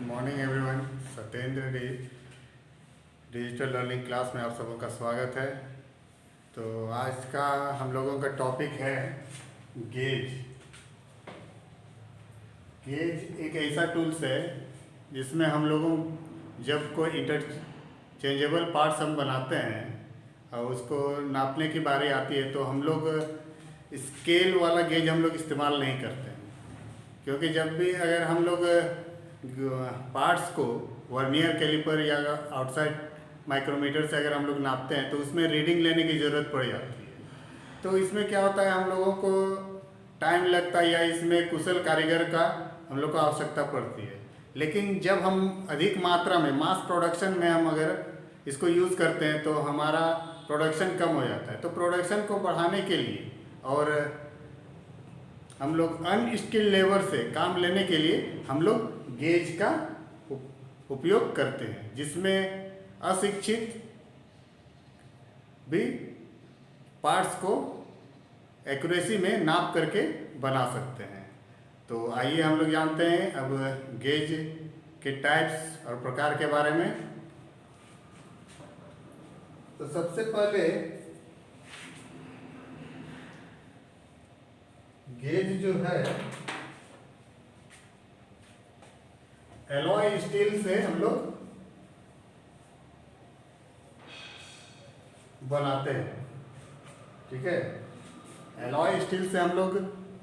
Morning everyone. Satyendra digital learning class में आप सबों का स्वागत है। तो आज का हम लोगों का टॉपिक है गेज। गेज एक ऐसा टूल्स है जिसमें हम लोगों जब कोई इंटरचेंजेबल पार्ट्स हम बनाते हैं और उसको नापने की बारी आती है तो हम लोग स्केल वाला गेज हम लोग इस्तेमाल नहीं करते हैं, क्योंकि जब भी अगर हम लोग पार्ट्स को वर्नियर कैलिपर या आउटसाइड माइक्रोमीटर से अगर हम लोग नापते हैं तो उसमें रीडिंग लेने की ज़रूरत पड़ जाती है। तो इसमें क्या होता है, हम लोगों को टाइम लगता है या इसमें कुशल कारीगर का हम लोग को आवश्यकता पड़ती है। लेकिन जब हम अधिक मात्रा में मास प्रोडक्शन में हम अगर इसको यूज़ करते हैं तो हमारा प्रोडक्शन कम हो जाता है। तो प्रोडक्शन को बढ़ाने के लिए और हम लोग अनस्किल्ड लेबर से काम लेने के लिए हम लोग गेज का उपयोग करते हैं, जिसमें अशिक्षित भी पार्ट्स को एक्यूरेसी में नाप करके बना सकते हैं। तो आइए हम लोग जानते हैं अब गेज के टाइप्स और प्रकार के बारे में। तो सबसे पहले गेज जो है एलॉय स्टील से हम लोग बनाते हैं। ठीक है, एलॉय स्टील से हम लोग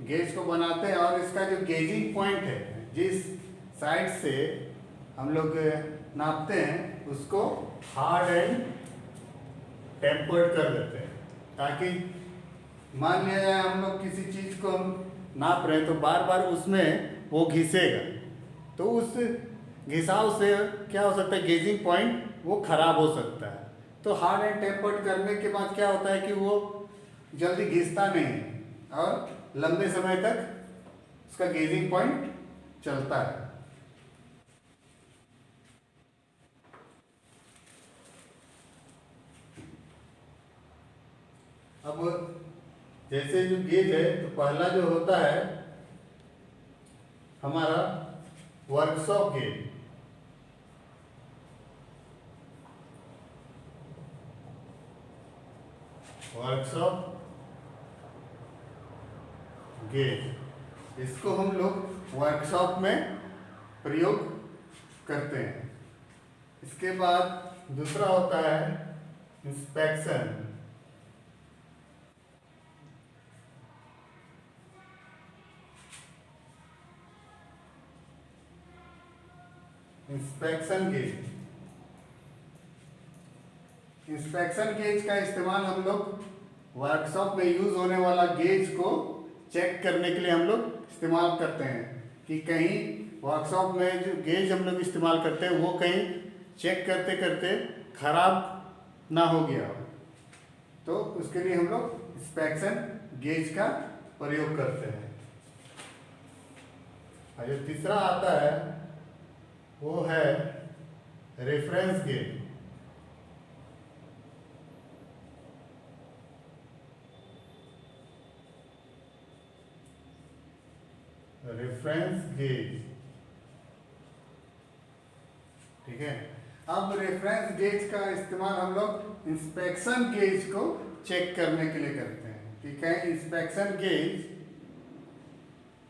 गेज को बनाते हैं और इसका जो गेजिंग पॉइंट है, जिस साइड से हम लोग नापते हैं उसको हार्ड एंड टेम्पर्ड कर देते हैं, ताकि मान लिया जाए हम लोग किसी चीज़ को हम नाप रहे हैं तो बार बार उसमें वो घिसेगा, तो उस घिसाव से क्या हो सकता है, गेजिंग पॉइंट वो खराब हो सकता है। तो हार्ड एंड टेम्पर्ड करने के बाद क्या होता है कि वो जल्दी घिसता नहीं है और लंबे समय तक उसका गेजिंग पॉइंट चलता है। अब जैसे जो गेज है तो पहला जो होता है हमारा वर्कशॉप गेज। वर्कशॉप गेज, इसको हम लोग वर्कशॉप में प्रयोग करते हैं। इसके बाद दूसरा होता है inspection. Inspection gauge, inspection gauge का इस्तेमाल हम लोग वर्कशॉप में यूज होने वाला गेज को चेक करने के लिए हम लोग इस्तेमाल करते हैं कि कहीं वर्कशॉप में जो गेज हम लोग इस्तेमाल करते हैं वो कहीं चेक करते करते खराब ना हो गया हो, तो उसके लिए हम लोग इंस्पेक्शन गेज का प्रयोग करते हैं। और जो तीसरा आता है वो है रेफरेंस गेज। रेफरेंस गेज, ठीक है। अब रेफरेंस गेज का इस्तेमाल हम लोग इंस्पेक्शन गेज को चेक करने के लिए करते हैं कि कहीं इंस्पेक्शन गेज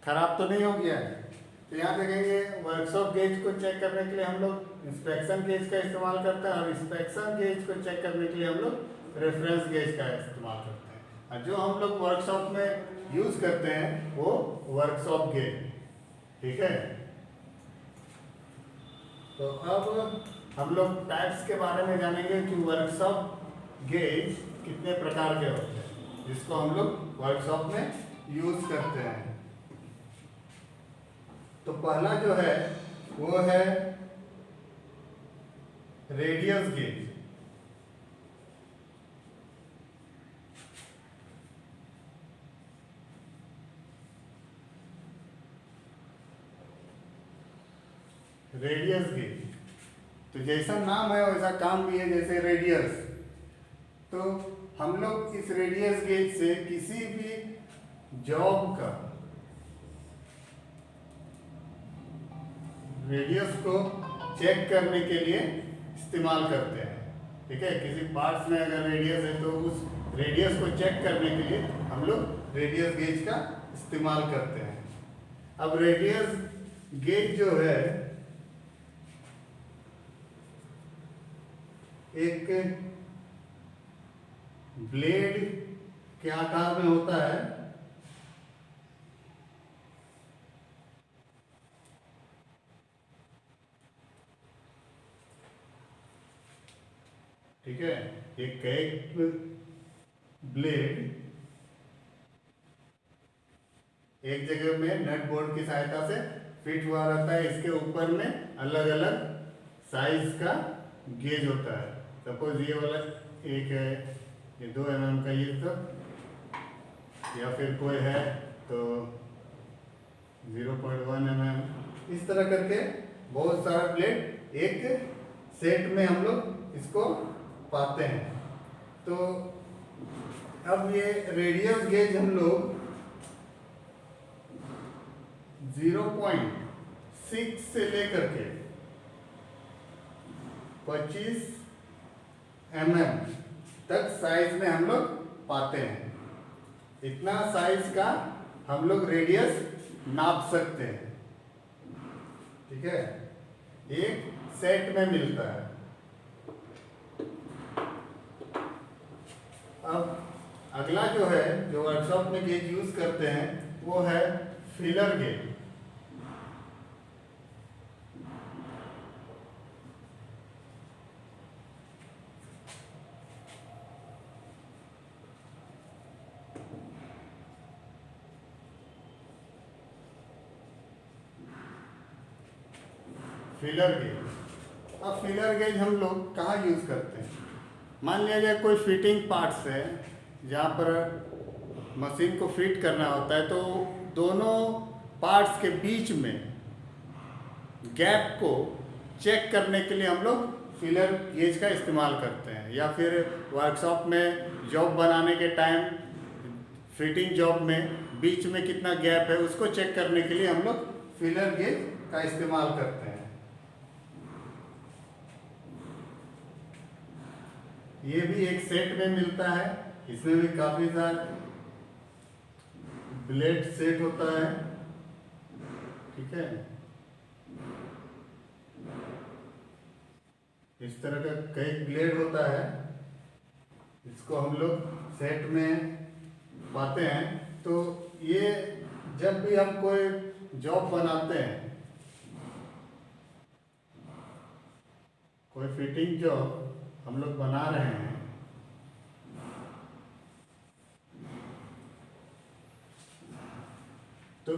खराब तो नहीं हो गया है। तो यहाँ देखेंगे वर्कशॉप गेज को चेक करने के लिए हम लोग इंस्पेक्शन गेज का इस्तेमाल करते हैं और इंस्पेक्शन गेज को चेक करने के लिए हम लोग रेफरेंस गेज का इस्तेमाल करते हैं। और जो हम लोग वर्कशॉप में यूज करते हैं वो वर्कशॉप गेज, ठीक है। तो अब हम लोग टाइप्स के बारे में जानेंगे कि वर्कशॉप गेज कितने प्रकार के होते हैं जिसको हम लोग वर्कशॉप में यूज करते हैं। तो पहला जो है वो है रेडियस गेज। रेडियस गेज, तो जैसा नाम है वैसा काम भी है, जैसे रेडियस। तो हम लोग इस रेडियस गेज से किसी भी जॉब का रेडियस को चेक करने के लिए इस्तेमाल करते हैं। ठीक है, किसी पार्ट्स में अगर रेडियस है तो उस रेडियस को चेक करने के लिए हम लोग रेडियस गेज का इस्तेमाल करते हैं। अब रेडियस गेज जो है एक ब्लेड के आकार में होता है। ठीक है, एक कैप ब्लेड एक जगह में नट बोल्ट की सहायता से फिट हुआ रहता है। इसके ऊपर में अलग अलग साइज का गेज होता है। सपोज ये वाला एक है, ये 2 mm का ये सब, या फिर कोई है तो 0.1 mm। इस तरह करके बहुत सारा ब्लेड एक सेट में हम लोग इसको पाते हैं। तो अब ये रेडियस गेज हम लोग 0.6 से लेकर के 25 mm तक साइज में हम लोग पाते हैं। इतना साइज का हम लोग रेडियस नाप सकते हैं। ठीक है, एक सेट में मिलता है। अब अगला जो है, जो वर्कशॉप में गेज यूज करते हैं वो है फिलर गेज। Filler gauge. अब फिलर गेज हम लोग कहाँ यूज करते हैं? मान लिया जाए कोई फिटिंग पार्ट्स है जहाँ पर मशीन को फिट करना होता है, तो दोनों पार्ट्स के बीच में गैप को चेक करने के लिए हम लोग फिलर गेज का इस्तेमाल करते हैं। या फिर वर्कशॉप में जॉब बनाने के टाइम फिटिंग जॉब में बीच में कितना गैप है उसको चेक करने के लिए हम लोग फिलर गेज का इस्तेमाल करते हैं। ये भी एक सेट में मिलता है। इसमें भी काफी सारे ब्लेड सेट होता है। ठीक है, इस तरह का कई ब्लेड होता है, इसको हम लोग सेट में पाते हैं। तो ये जब भी हम कोई जॉब बनाते हैं, कोई फिटिंग जॉब हम लोग बना रहे हैं, तो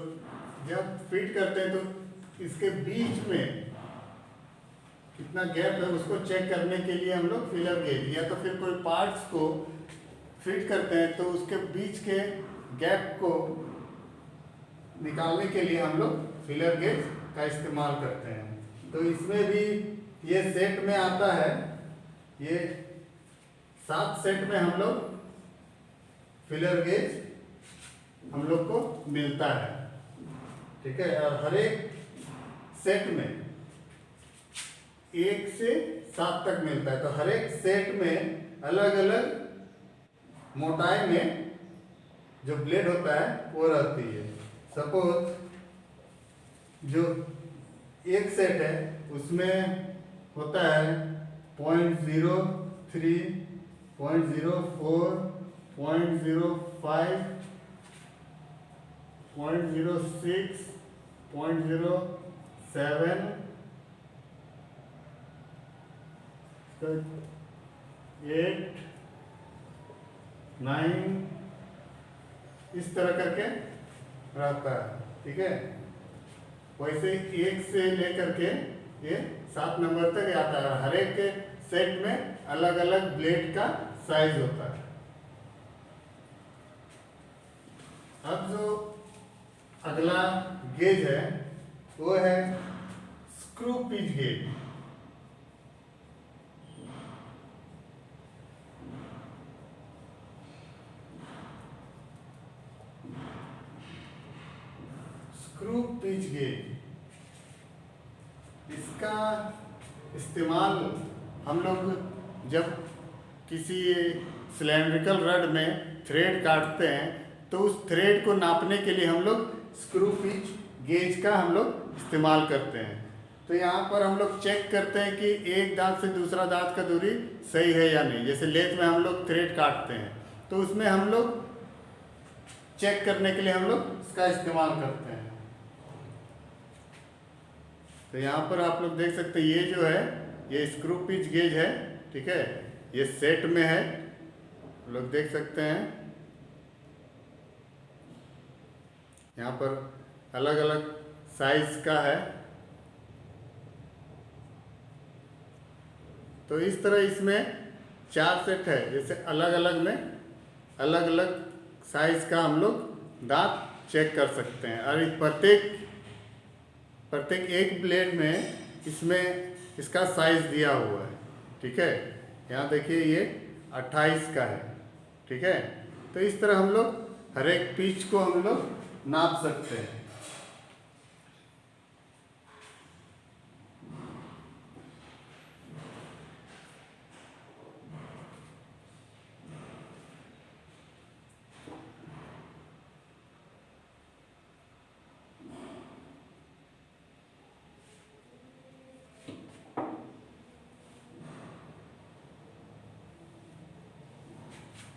जब फिट करते हैं तो इसके बीच में कितना गैप है उसको चेक करने के लिए हम लोग फिलर गेज, या तो फिर कोई पार्ट्स को फिट करते हैं तो उसके बीच के गैप को निकालने के लिए हम लोग फिलर गेज का इस्तेमाल करते हैं। तो इसमें भी ये सेट में आता है। ये 7 सेट में हम लोग फिलर गेज हम लोग को मिलता है। ठीक है, और हर एक सेट में 1 से 7 तक मिलता है। तो हर एक सेट में अलग अलग मोटाई में जो ब्लेड होता है वो रहती है। सपोज जो एक सेट है उसमें होता है 0.03, 0.04, 0.05, 0.06, 0.07, 8, 9, इस तरह करके रहता है। ठीक है, वैसे 1 से लेकर के ये 7 नंबर तक आता है। हर एक के सेट में अलग अलग ब्लेड का साइज होता है। अब जो अगला गेज है वो है screw pitch gauge. Screw pitch gauge इसका इस्तेमाल हम लोग जब किसी सिलेंड्रिकल रड में थ्रेड काटते हैं तो उस थ्रेड को नापने के लिए हम लोग स्क्रू पिच गेज का हम लोग इस्तेमाल करते हैं। तो यहाँ पर हम लोग चेक करते हैं कि एक दांत से दूसरा दांत का दूरी सही है या नहीं। जैसे लेथ में हम लोग थ्रेड काटते हैं तो उसमें हम लोग चेक करने के लिए हम लोग इसका इस्तेमाल करते हैं। तो यहाँ पर आप लोग देख सकते हैं, ये जो है ये स्क्रू पिच गेज है, ठीक है, ये सेट में है, लोग देख सकते हैं। यहाँ पर अलग अलग साइज का है। तो इस तरह इसमें 4 सेट है, जैसे अलग अलग में अलग अलग साइज का हम लोग दांत चेक कर सकते हैं। और प्रत्येक एक ब्लेड में इसमें इसका साइज दिया हुआ है, ठीक है। यहाँ देखिए ये 28 का है, ठीक है। तो इस तरह हम लोग हर एक पिच को हम लोग नाप सकते हैं।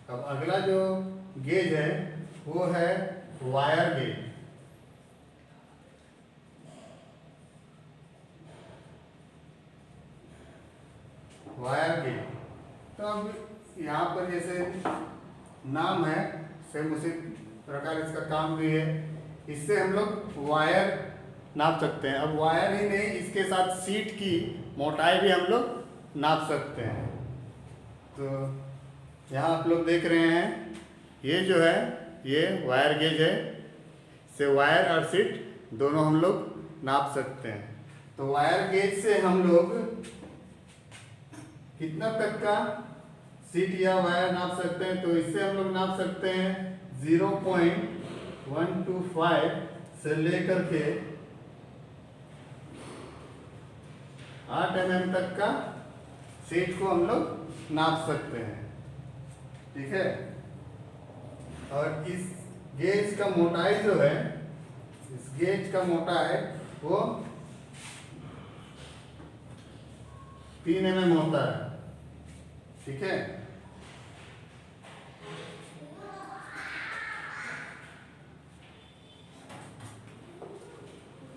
अब अगला जो गेज है वो है वायर गेज। वायर गेज, तो अब यहाँ पर जैसे नाम है, सेम उसी प्रकार इसका काम भी है। इससे हम लोग वायर नाप सकते हैं। अब वायर ही नहीं, इसके साथ सीट की मोटाई भी हम लोग नाप सकते हैं। तो यहाँ आप लोग देख रहे हैं, ये जो है ये वायर गेज है। से वायर और सीट दोनों हम लोग नाप सकते हैं। तो वायर गेज से हम लोग कितना तक का सीट या वायर नाप सकते हैं? तो इससे हम लोग नाप सकते हैं 0.125 से लेकर के 8 mm तक का सीट को हम लोग नाप सकते हैं, ठीक है। और इस गेज का मोटाई जो है, इस गेज का मोटाई वो 3 mm होता है, ठीक है।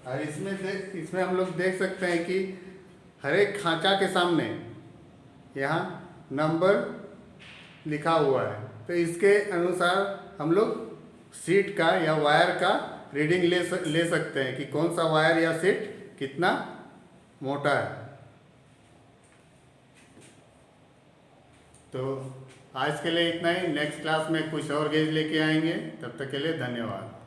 और इसमें हम लोग देख सकते हैं कि हर एक खांचा के सामने यहाँ नंबर लिखा हुआ है। तो इसके अनुसार हम लोग सीट का या वायर का रीडिंग ले सकते हैं कि कौन सा वायर या सीट कितना मोटा है। तो आज के लिए इतना ही। नेक्स्ट क्लास में कुछ और गेज लेके आएंगे। तब तक के लिए धन्यवाद।